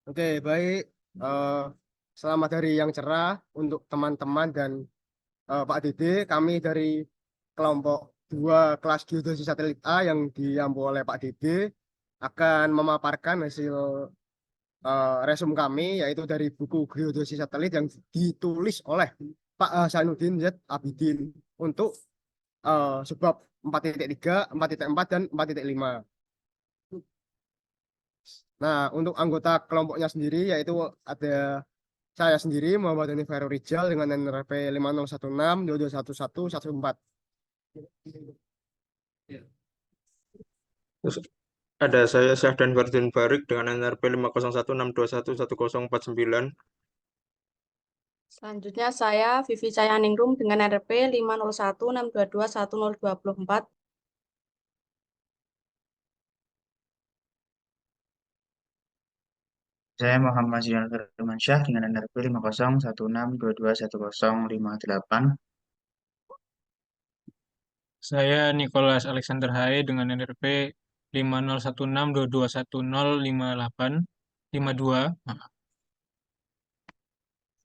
Oke, baik. Eh, Selamat hari yang cerah untuk teman-teman dan Pak Dede. Kami dari kelompok 2 kelas geodesis satelit A yang diampu oleh Pak Dede akan memaparkan hasil resum kami, yaitu dari buku geodesis satelit yang ditulis oleh Pak Hasanuddin Z. Abidin untuk sebab 4.3, 4.4, dan 4.5. Nah, untuk anggota kelompoknya sendiri yaitu ada saya sendiri Muhammad Dani Ferro Rijal dengan NRP 5016 2211 Terus ada saya Syahdan Fardin Barik dengan NRP 50162111049. Selanjutnya saya Vivi Cayaningrum dengan NRP 50162211024. Saya Muhammad Zian Firmansyah dengan NRP 50162211058. Saya Nicholas Alexander Hae dengan NRP 501622105852.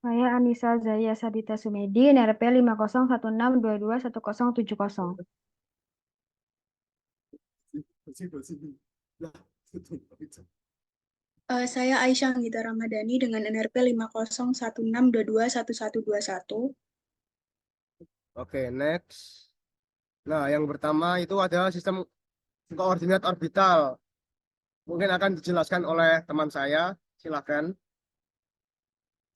Saya Anissa Zaya Sabita Sumedi, NRP 5016221070. Saya Aisyah Anggita Ramadhani dengan NRP 5016221121. Oke, next. Nah, yang pertama itu adalah sistem koordinat orbital. Mungkin akan dijelaskan oleh teman saya. Silakan.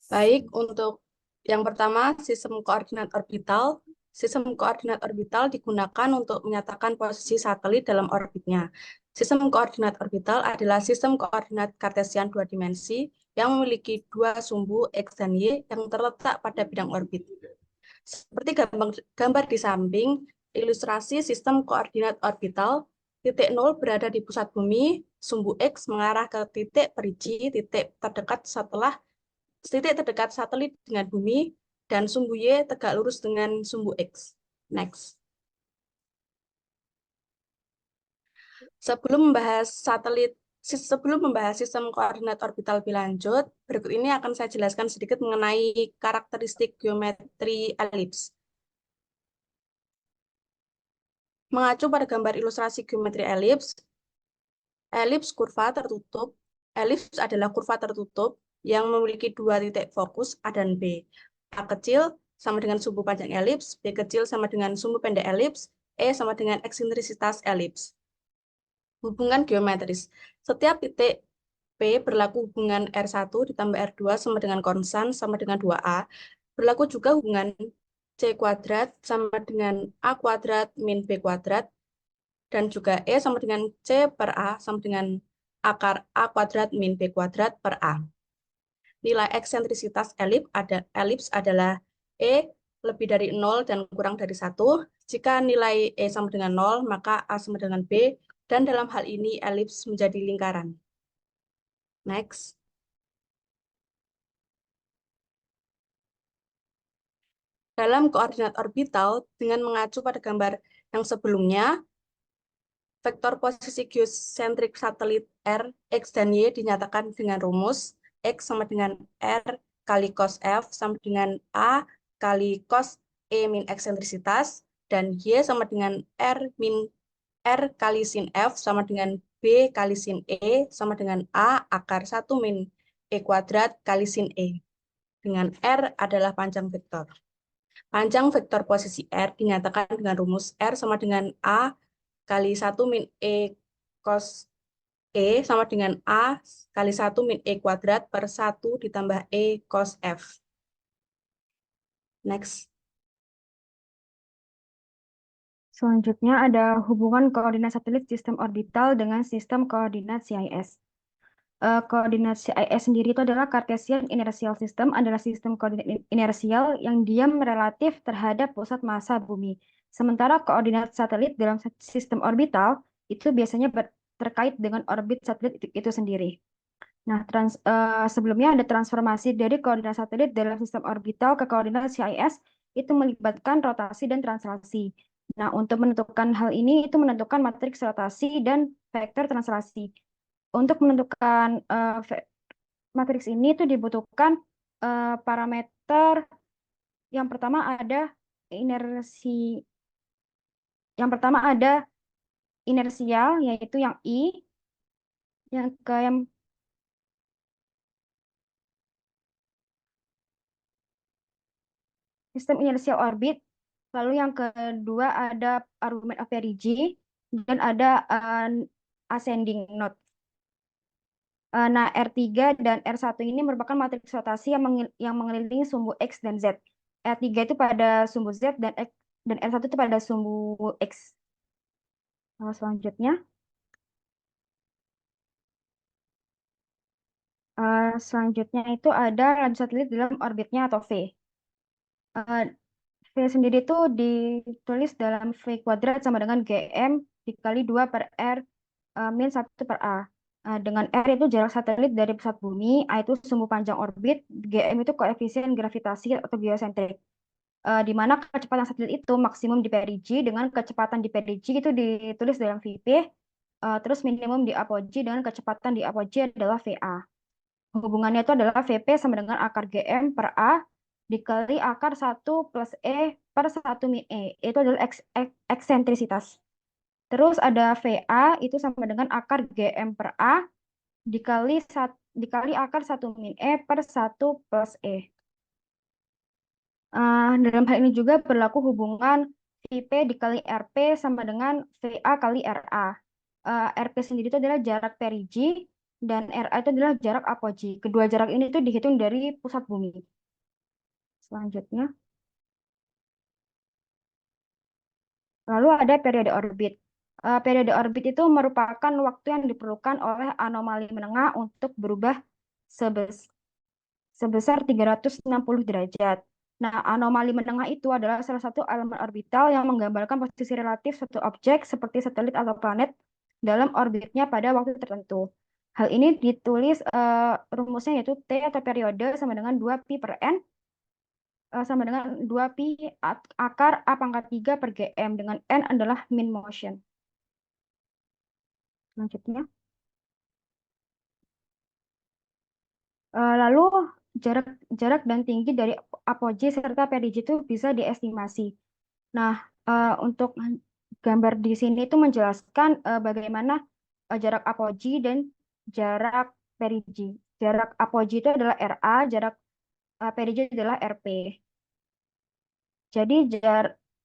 Baik, untuk yang pertama, sistem koordinat orbital. Sistem koordinat orbital digunakan untuk menyatakan posisi satelit dalam orbitnya. Sistem koordinat orbital adalah sistem koordinat kartesian 2 dimensi yang memiliki 2 sumbu X dan Y yang terletak pada bidang orbit. Seperti gambar di samping, ilustrasi sistem koordinat orbital, titik 0 berada di pusat bumi, sumbu X mengarah ke titik perigi, titik terdekat satelit dengan bumi, dan sumbu Y tegak lurus dengan sumbu X. Next. Sebelum membahas sistem koordinat orbital lebih lanjut, berikut ini akan saya jelaskan sedikit mengenai karakteristik geometri elips. Mengacu pada gambar ilustrasi geometri elips, elips adalah kurva tertutup yang memiliki 2 titik fokus A dan B. A kecil sama dengan sumbu panjang elips, B kecil sama dengan sumbu pendek elips, E sama dengan eksentrisitas elips. Hubungan geometris. Setiap titik P berlaku hubungan R1 ditambah R2 sama dengan konstan sama dengan 2A. Berlaku juga hubungan C kuadrat sama dengan A kuadrat min B kuadrat. Dan juga E sama dengan C per A sama dengan akar A kuadrat min B kuadrat per A. Nilai eksentrisitas elips adalah E lebih dari 0 dan kurang dari 1. Jika nilai E sama dengan 0, maka A sama dengan B, dan dalam hal ini elips menjadi lingkaran. Next. Dalam koordinat orbital, dengan mengacu pada gambar yang sebelumnya, vektor posisi geosentrik satelit R, X, dan Y dinyatakan dengan rumus X sama dengan R kali cos F sama dengan A kali cos E min eksentrisitas, dan Y sama dengan R kali sin F sama dengan B kali sin E sama dengan A akar 1 min E kuadrat kali sin E. Dengan R adalah panjang vektor. Panjang vektor posisi R dinyatakan dengan rumus R sama dengan A kali 1 min E cos E sama dengan A kali 1 min E kuadrat per 1 ditambah E cos F. Next. Selanjutnya ada hubungan koordinat satelit sistem orbital dengan sistem koordinat CIS. Koordinat CIS sendiri itu adalah Cartesian Inertial System, adalah sistem koordinat inersial yang diam relatif terhadap pusat massa bumi. Sementara koordinat satelit dalam sistem orbital itu biasanya terkait dengan orbit satelit itu sendiri. Nah, sebelumnya ada transformasi dari koordinat satelit dalam sistem orbital ke koordinat CIS itu melibatkan rotasi dan translasi. Nah, untuk menentukan hal ini itu menentukan matriks rotasi dan vektor translasi. Untuk menentukan matriks ini itu dibutuhkan parameter yang pertama ada inersi, yang pertama ada inersial yaitu yang I, yang sistem inersial orbit. Lalu yang kedua ada argument of perigee dan ada ascending node. Nah, R3 dan R1 ini merupakan matriks rotasi yang mengelilingi sumbu X dan Z. R3 itu pada sumbu Z dan R1 itu pada sumbu X. Lalu selanjutnya, itu ada laju satelit dalam orbitnya atau V. V sendiri itu ditulis dalam V kuadrat sama dengan GM dikali 2 per R min 1 per A. Dengan R itu jarak satelit dari pusat bumi, A itu sumbu panjang orbit, GM itu koefisien gravitasi atau geosentrik. Di mana kecepatan satelit itu maksimum di perigee dengan kecepatan di perigee itu ditulis dalam VP, terus minimum di apogee dengan kecepatan di apogee adalah VA. Hubungannya itu adalah VP sama dengan akar GM per A dikali akar 1 plus E per 1 min E. Itu adalah eksentrisitas. Terus ada VA itu sama dengan akar GM per A dikali akar 1 min E per 1 plus E. Dalam hal ini juga berlaku hubungan VP dikali RP sama dengan VA kali RA. RP sendiri itu adalah jarak perigee dan RA itu adalah jarak apogee. Kedua jarak ini itu dihitung dari pusat bumi. Selanjutnya. Lalu ada periode orbit. Periode orbit itu merupakan waktu yang diperlukan oleh anomali menengah untuk berubah sebesar 360 derajat. Nah, anomali menengah itu adalah salah satu elemen orbital yang menggambarkan posisi relatif suatu objek seperti satelit atau planet dalam orbitnya pada waktu tertentu. Hal ini ditulis rumusnya yaitu T atau periode sama dengan 2pi per N sama dengan 2pi akar A pangkat 3 per GM dengan N adalah mean motion. Selanjutnya. Lalu jarak dan tinggi dari apogee serta perigee itu bisa diestimasi. Nah, untuk gambar di sini itu menjelaskan bagaimana jarak apogee dan jarak perigee. Jarak apogee itu adalah RA, jarak perigee adalah RP. Jadi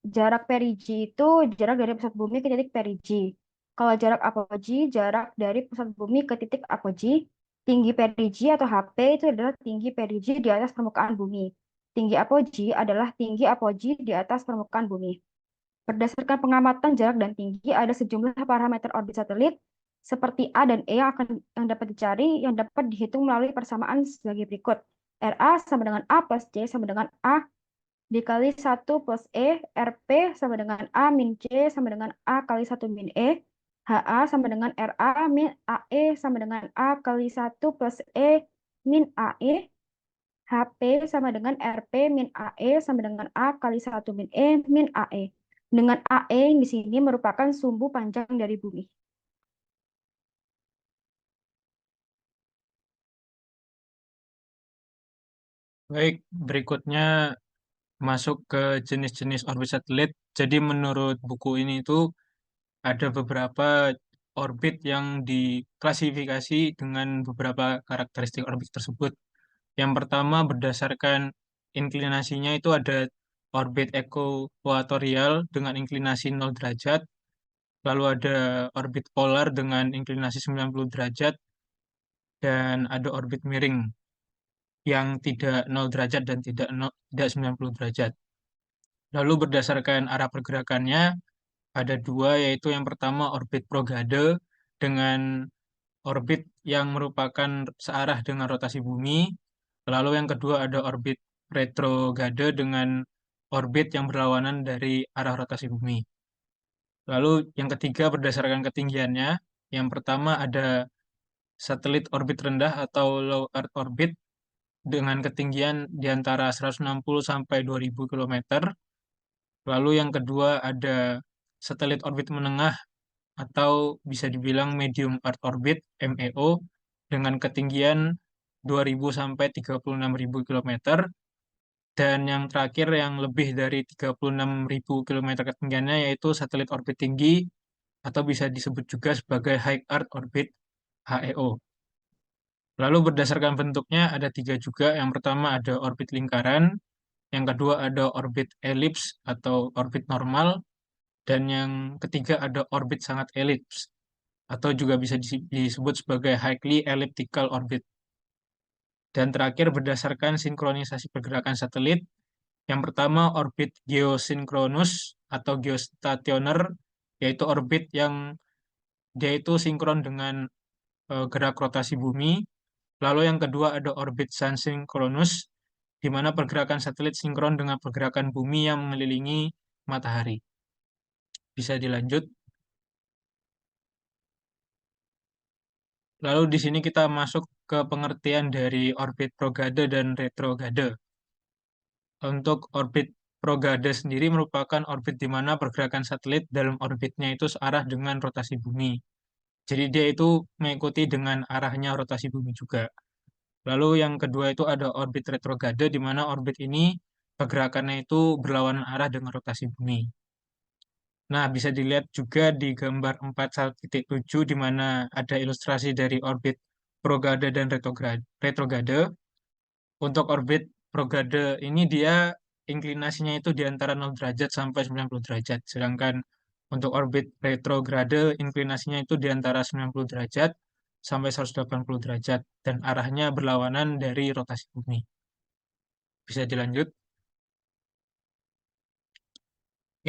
jarak perigee itu jarak dari pusat bumi ke titik perigee. Kalau jarak apogee, jarak dari pusat bumi ke titik apogee. Tinggi perigee atau HP itu adalah tinggi perigee di atas permukaan bumi. Tinggi apogee adalah tinggi apogee di atas permukaan bumi. Berdasarkan pengamatan jarak dan tinggi, ada sejumlah parameter orbit satelit seperti A dan E yang dapat dicari, yang dapat dihitung melalui persamaan sebagai berikut. RA sama dengan A plus C sama dengan A dikali 1 plus E, RP sama dengan A min C sama dengan A kali 1 min E, HA sama dengan RA min AE sama dengan A kali 1 plus E min AE, HP sama dengan RP min AE sama dengan A kali 1 min E min AE. Dengan AE di sini merupakan sumbu panjang dari bumi. Baik, berikutnya masuk ke jenis-jenis orbit satelit. Jadi menurut buku ini itu ada beberapa orbit yang diklasifikasi dengan beberapa karakteristik orbit tersebut. Yang pertama berdasarkan inklinasinya itu ada orbit ekuatorial dengan inklinasi 0 derajat, lalu ada orbit polar dengan inklinasi 90 derajat, dan ada orbit miring yang tidak 0 derajat dan tidak 90 derajat. Lalu berdasarkan arah pergerakannya, ada dua, yaitu yang pertama orbit prograde dengan orbit yang merupakan searah dengan rotasi bumi. Lalu yang kedua ada orbit retrograde dengan orbit yang berlawanan dari arah rotasi bumi. Lalu yang ketiga berdasarkan ketinggiannya. Yang pertama ada satelit orbit rendah atau low Earth orbit dengan ketinggian di antara 160 sampai 2000 km. Lalu yang kedua ada satelit orbit menengah atau bisa dibilang medium earth orbit (MEO) dengan ketinggian 2.000 sampai 36.000 km. Dan yang terakhir yang lebih dari 36.000 km ketinggiannya yaitu satelit orbit tinggi atau bisa disebut juga sebagai High Earth Orbit (HEO). Lalu berdasarkan bentuknya ada tiga juga. Yang pertama ada orbit lingkaran, yang kedua ada orbit elips atau orbit normal, dan yang ketiga ada orbit sangat elips atau juga bisa disebut sebagai highly elliptical orbit. Dan terakhir berdasarkan sinkronisasi pergerakan satelit, yang pertama orbit geosinkronus atau geostationer, yaitu orbit yang dia itu sinkron dengan gerak rotasi bumi. Lalu yang kedua ada orbit sunsinkronus, di mana pergerakan satelit sinkron dengan pergerakan bumi yang mengelilingi matahari. Bisa dilanjut. Lalu di sini kita masuk ke pengertian dari orbit prograde dan retrograde. Untuk orbit prograde sendiri merupakan orbit di mana pergerakan satelit dalam orbitnya itu searah dengan rotasi bumi. Jadi dia itu mengikuti dengan arahnya rotasi bumi juga. Lalu yang kedua itu ada orbit retrograde, di mana orbit ini pergerakannya itu berlawanan arah dengan rotasi bumi. Nah, bisa dilihat juga di gambar 4.1.7 di mana ada ilustrasi dari orbit prograde dan retrograde. Untuk orbit prograde ini dia inklinasinya itu di antara 0 derajat sampai 90 derajat. Sedangkan untuk orbit retrograde inklinasinya itu di antara 90 derajat sampai 180 derajat dan arahnya berlawanan dari rotasi bumi. Bisa dilanjut.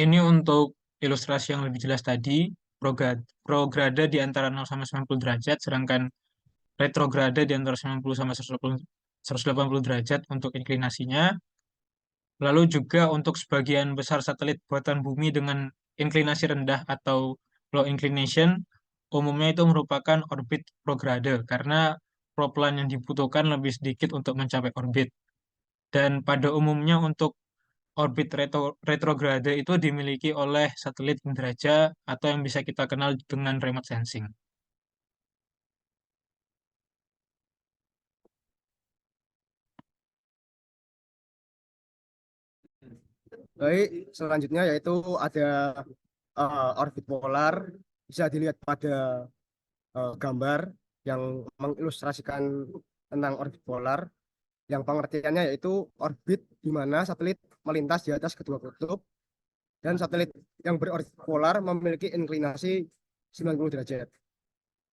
Ini untuk ilustrasi yang lebih jelas tadi, prograde di antara 0 sampai 90 derajat, sedangkan retrograde di antara 90 sampai 180 derajat untuk inklinasinya. Lalu juga untuk sebagian besar satelit buatan bumi dengan inklinasi rendah atau low inclination, umumnya itu merupakan orbit prograde karena propellan yang dibutuhkan lebih sedikit untuk mencapai orbit. Dan pada umumnya untuk orbit retrograde itu dimiliki oleh satelit penjelaja atau yang bisa kita kenal dengan remote sensing. Baik, selanjutnya yaitu ada orbit polar. Bisa dilihat pada gambar yang mengilustrasikan tentang orbit polar. Yang pengertiannya yaitu orbit di mana satelit melintas di atas kedua kutub dan satelit yang berorbit polar memiliki inklinasi 90 derajat.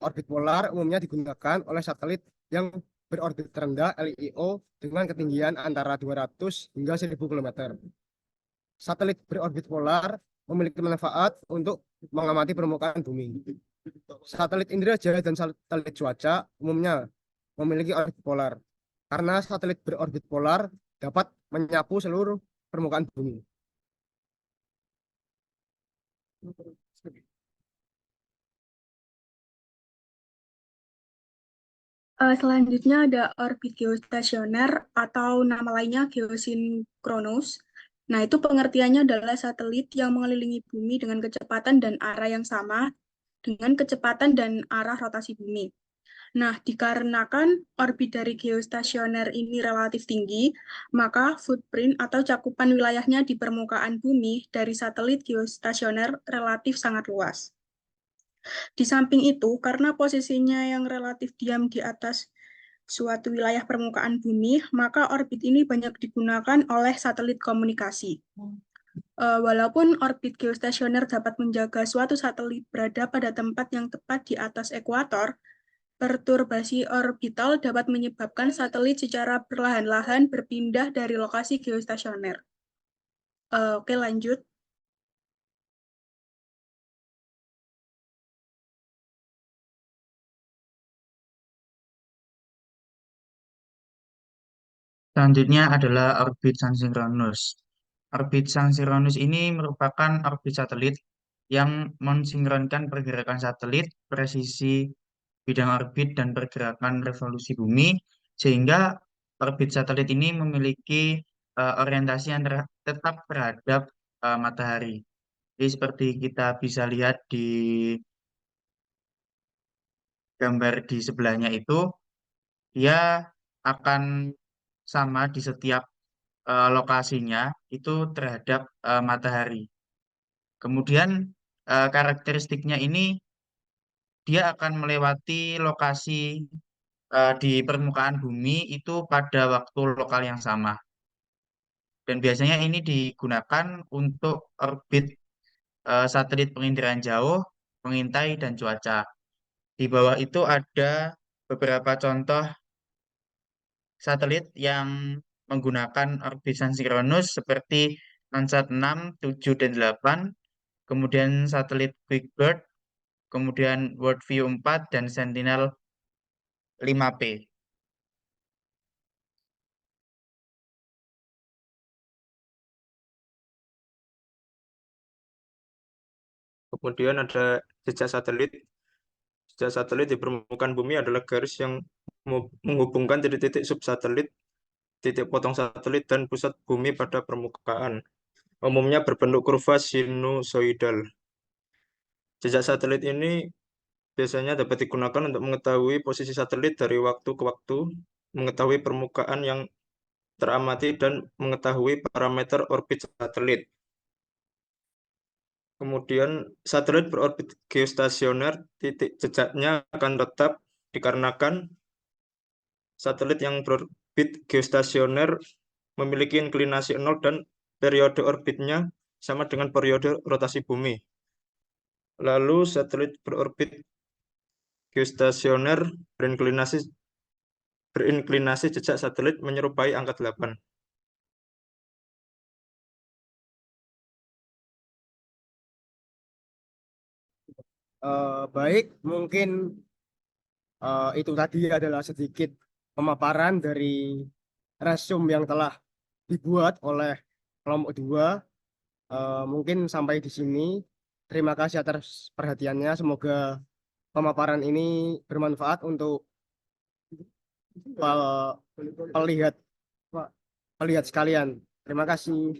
Orbit polar umumnya digunakan oleh satelit yang berorbit rendah (LEO) dengan ketinggian antara 200 hingga 1000 km. Satelit berorbit polar memiliki manfaat untuk mengamati permukaan bumi. Satelit indrajaya dan satelit cuaca umumnya memiliki orbit polar karena satelit berorbit polar dapat menyapu seluruh permukaan bumi. Selanjutnya ada orbit geostasioner atau nama lainnya geosinkronus. Nah, itu pengertiannya adalah satelit yang mengelilingi bumi dengan kecepatan dan arah yang sama dengan kecepatan dan arah rotasi bumi. Nah, dikarenakan orbit dari geostasioner ini relatif tinggi, maka footprint atau cakupan wilayahnya di permukaan bumi dari satelit geostasioner relatif sangat luas. Di samping itu, karena posisinya yang relatif diam di atas suatu wilayah permukaan bumi, maka orbit ini banyak digunakan oleh satelit komunikasi. Walaupun orbit geostasioner dapat menjaga suatu satelit berada pada tempat yang tepat di atas ekuator, perturbasi orbital dapat menyebabkan satelit secara perlahan-lahan berpindah dari lokasi geostasioner. Oke, lanjut. Selanjutnya adalah orbit sunsinkronus. Orbit sunsinkronus ini merupakan orbit satelit yang mensinkronkan pergerakan satelit, presisi bidang orbit, dan pergerakan revolusi bumi, sehingga orbit satelit ini memiliki orientasi yang tetap terhadap matahari. Jadi seperti kita bisa lihat di gambar di sebelahnya itu, dia akan sama di setiap lokasinya itu terhadap matahari. Kemudian karakteristiknya ini dia akan melewati lokasi di permukaan bumi itu pada waktu lokal yang sama. Dan biasanya ini digunakan untuk orbit satelit penginderaan jauh, pengintai, dan cuaca. Di bawah itu ada beberapa contoh satelit yang menggunakan orbit sinkronus seperti Landsat 6, 7, dan 8, kemudian satelit Quickbird, kemudian Worldview 4, dan Sentinel 5P. Kemudian ada jejak satelit. Jejak satelit di permukaan bumi adalah garis yang menghubungkan titik-titik subsatelit, titik potong satelit, dan pusat bumi pada permukaan. Umumnya berbentuk kurva sinusoidal. Jejak satelit ini biasanya dapat digunakan untuk mengetahui posisi satelit dari waktu ke waktu, mengetahui permukaan yang teramati, dan mengetahui parameter orbit satelit. Kemudian satelit berorbit geostasioner, titik jejaknya akan tetap dikarenakan satelit yang berorbit geostasioner memiliki inklinasi 0 dan periode orbitnya sama dengan periode rotasi bumi. Lalu satelit berorbit geostasioner berinklinasi jejak satelit menyerupai angka 8. Baik, mungkin itu tadi adalah sedikit pemaparan dari resume yang telah dibuat oleh kelompok 2. Mungkin sampai di sini. Terima kasih atas perhatiannya. Semoga pemaparan ini bermanfaat untuk pel- pelihat sekalian. Terima kasih.